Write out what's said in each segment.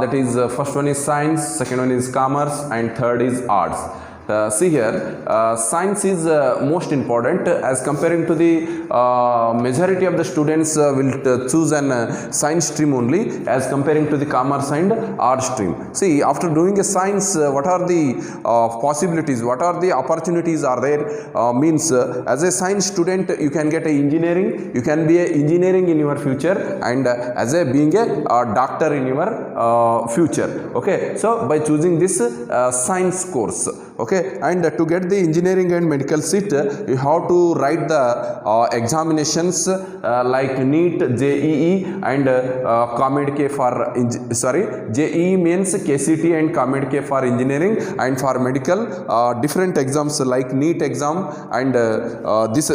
that is first one is science, second one is commerce, and third is arts. See here, science is most important as comparing to the majority of the students will choose an science stream only as comparing to the commerce and art stream. See, after doing a science, what are the possibilities, what are the opportunities are there? Means as a science student you can get a engineering, you can be a engineering in your future, and as a being a doctor in your future. Okay, so by choosing this science course, okay, and to get the engineering and medical seat you have to write the examinations like NEET, JEE, and COMEDK for JEE means KCT and COMEDK for engineering, and for medical different exams like NEET exam, and this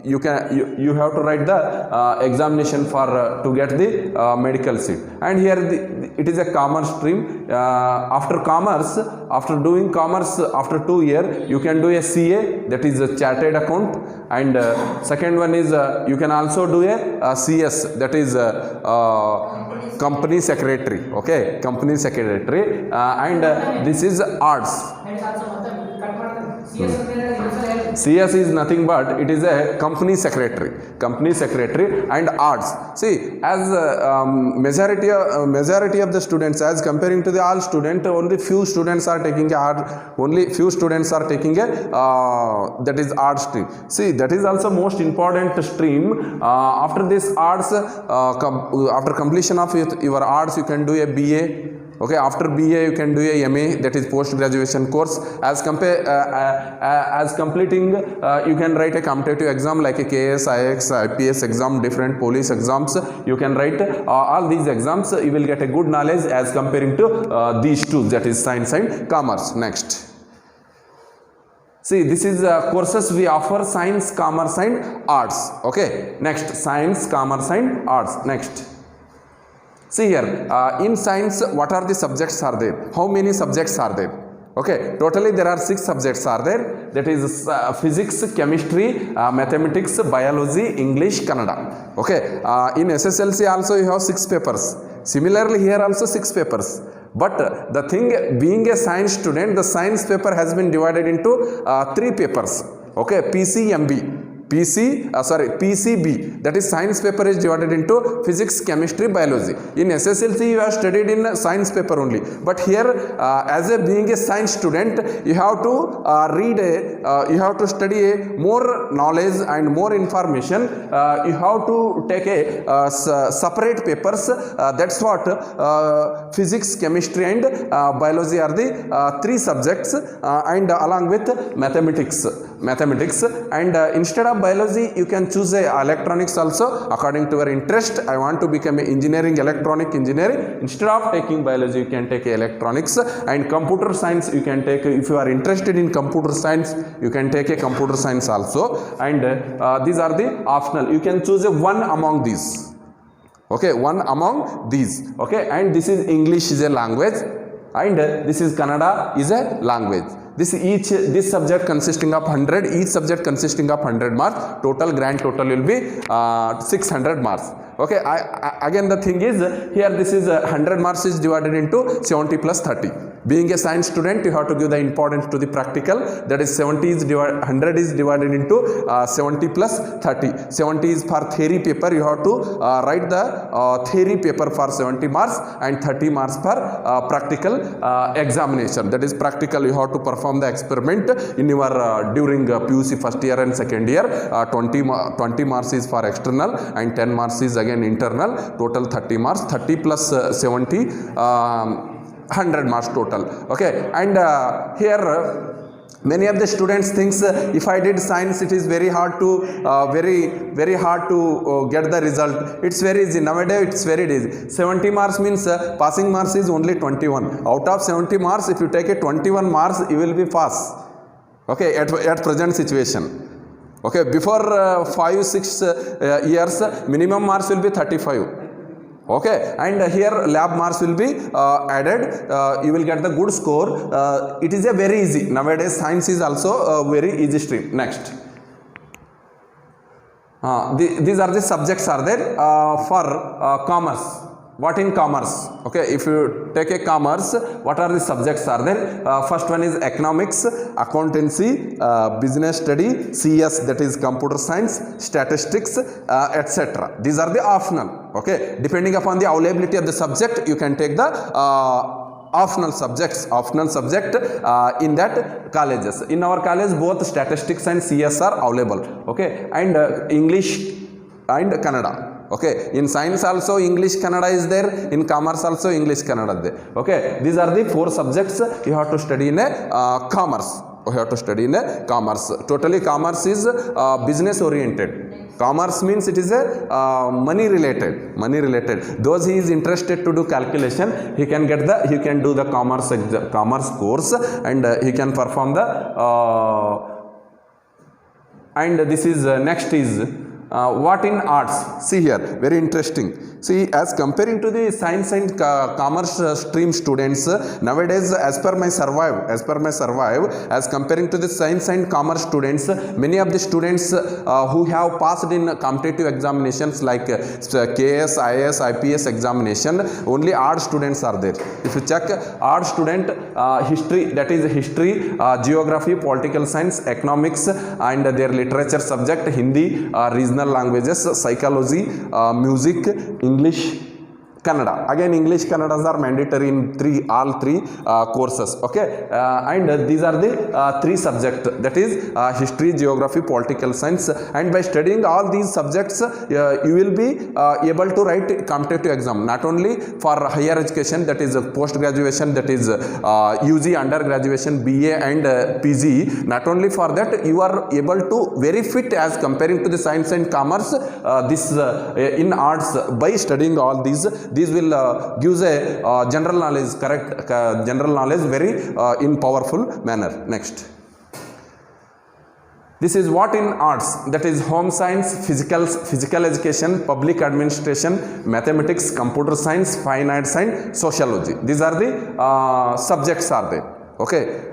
you have to write the examination for to get the medical seat. And here it is a commerce stream. After commerce, after doing commerce, after 2 years you can do a CA, that is a chartered account, and second one is you can also do a CS, that is company secretary. Okay, company secretary, and this is arts. CS is nothing but it is a company secretary and arts. See, as majority of the students, as comparing to the all student, only few students are taking art, only few students are taking a that is art stream. See, that is also most important stream. After this arts, after completion of your arts, you can do a BA. Okay, after BA you can do a MA, that is post graduation course. As completing you can write a competitive exam like a KS, IX, IPS exam, different police exams. You can write all these exams. You will get a good knowledge as comparing to these two, that is science and commerce. Next, see, this is courses we offer: science, commerce, and arts. Okay, next, science, commerce, and arts. Next, see here, in science what are the subjects are there? How many subjects are there? Okay, totally there are 6 subjects are there, that is physics, chemistry, mathematics, biology, English, Kannada. Okay, in SSLC also you have 6 papers. Similarly here also 6 papers. But the thing, being a science student, the science paper has been divided into 3 papers. Okay, PCB, that is science paper is divided into physics, chemistry, biology. In SSLC you have studied in science paper only, but here as a being a science student you have to you have to study a more knowledge and more information. You have to take a separate papers. That's what physics, chemistry, and biology are the 3 subjects, and along with mathematics, and instead of biology you can choose a electronics also according to your interest. I want to become an engineering, electronic engineering. Instead of taking biology you can take electronics, and computer science you can take. If you are interested in computer science you can take a computer science also, and these are the optional. You can choose a one among these. Okay, one among these. Okay, and this is English is a language, and this is Kannada is a language. This subject consisting of 100, each subject consisting of 100 marks. Total grand total will be 600 marks. Okay, again the thing is here, this is 100 marks is divided into 70 plus 30. Being a science student you have to give the importance to the practical, that is 100 is divided into 70 plus 30. 70 is for theory paper, you have to write the theory paper for 70 marks, and 30 marks for practical examination. That is practical, you have to perform the experiment in your during PUC first year and second year. 20 marks is for external and 10 marks is again internal. Total 30 marks. 30 plus 70 100 marks total. Okay, and here many of the students thinks if I did science it is very hard to very hard to get the result. It's very easy nowadays, it's very easy. 70 marks means passing marks is only 21. Out of 70 marks if you take a 21 marks you will be pass. Okay, at present situation. Okay, before 5-6 years minimum marks will be 35. Okay, and here lab marks will be added. You will get the good score. It is a very easy. Nowadays science is also a very easy stream. Next, these are the subjects are there for commerce. what in commerce? Okay, if you take a commerce, what are the subjects are there? First one is economics, accountancy, business study, CS, that is computer science, statistics, etc. These are the optional. Okay, depending upon the availability of the subject, you can take the optional subject in that colleges. In our college, both statistics and CS are available. Okay, and English and Kannada. Okay, in science also English Kannada is there, in commerce also English Kannada is there. Okay, these are the 4 subjects you have to study in a commerce. You have to study in a commerce. Totally commerce is business oriented. Commerce means it is a money related. Those he is interested to do calculation, he can do the commerce course, and he can perform the and this is next is what in arts? See here, very interesting. See, as comparing to the science and commerce stream students, nowadays as per my survive, as comparing to the science and commerce students, many of the students who have passed in competitive examinations like KS, IS, IPS examination, only art students are there. If you check art student, history, that is history, geography, political science, economics, and their literature subject, Hindi, regional languages, psychology, music, English, Kannada. Again, English, Kannadas are mandatory in all three courses. Okay, and these are the 3 subjects, that is history, geography, political science. And by studying all these subjects, you will be able to write competitive exam. Not only for higher education, that is post graduation, that is UG, undergraduation, BA and PG. Not only for that, you are able to very fit as comparing to the science and commerce. This in arts, by studying all these will gives a general knowledge, general knowledge very in powerful manner. Next, this is what in arts, that is home science, physical education, public administration, mathematics, computer science, fine arts and sociology. These are the subjects are there. Okay,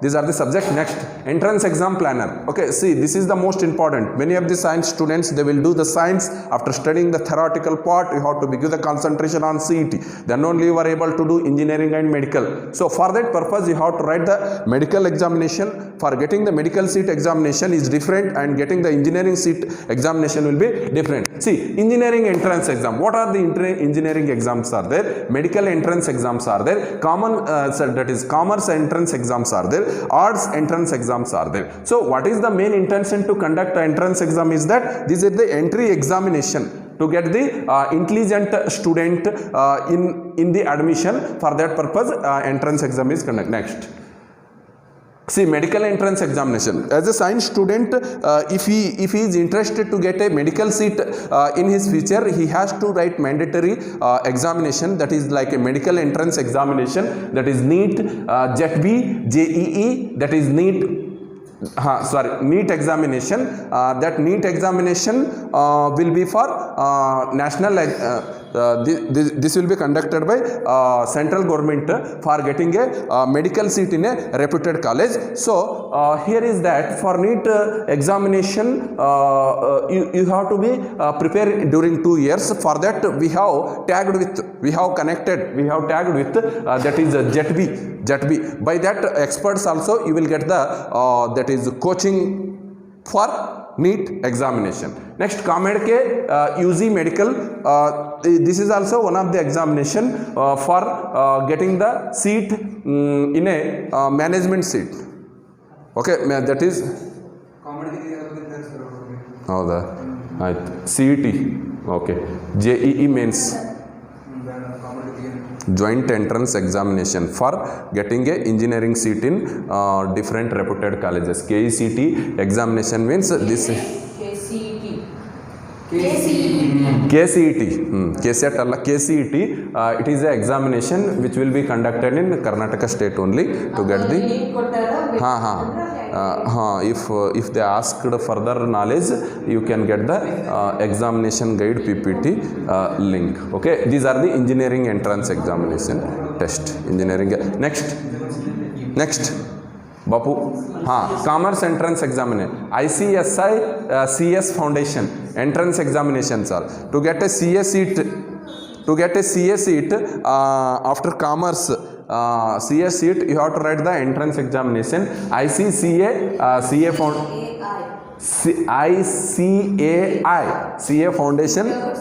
these are the subject. Next, entrance exam planner. Okay, see, this is the most important. Many of the science students, they will do the science. After studying the theoretical part, you have to give the concentration on CET. Then only you are able to do engineering and medical. So for that purpose, you have to write the medical examination. For getting the medical seat examination is different, and getting the engineering seat examination will be different. See, engineering entrance exam. What are the engineering exams are there? Medical entrance exams are there. That is commerce entrance exams are there. Arts entrance exams are there. So what is the main intention to conduct the entrance exam is that this is the entry examination to get the intelligent student in the admission. For that purpose, entrance exam is conducted. Next, see, medical entrance examination. As a science student, if he is interested to get a medical seat in his future, he has to write mandatory examination, that is like a medical entrance examination, that is NEET, JET-B, JEE, that is NEET. NEET examination. That NEET examination will be for national. This will be conducted by central government for getting a medical seat in a reputed college. So here is that for NEET examination, you have to be prepared during 2 years. For that we have tagged with, that is JET-B. By that experts also you will get the that is coaching for NEET examination. Next, COMEDK UG medical. This is also one of the examination for getting the seat in a management seat. Okay, that is the CET. Okay, JEE mains. Joint entrance examination for getting a engineering seat in different reputed colleges. KCET examination means this. KCET. It is an examination which will be conducted in Karnataka state only to get the. If they asked further knowledge, you can get the examination guide PPT link. Okay, these are the engineering entrance examination test. Engineering. Next, Bapu. Commerce entrance examination. ICSI CS foundation entrance examinations are to get a CS seat. To get a CA seat after commerce, CA seat, you have to write the entrance examination. CA Foundation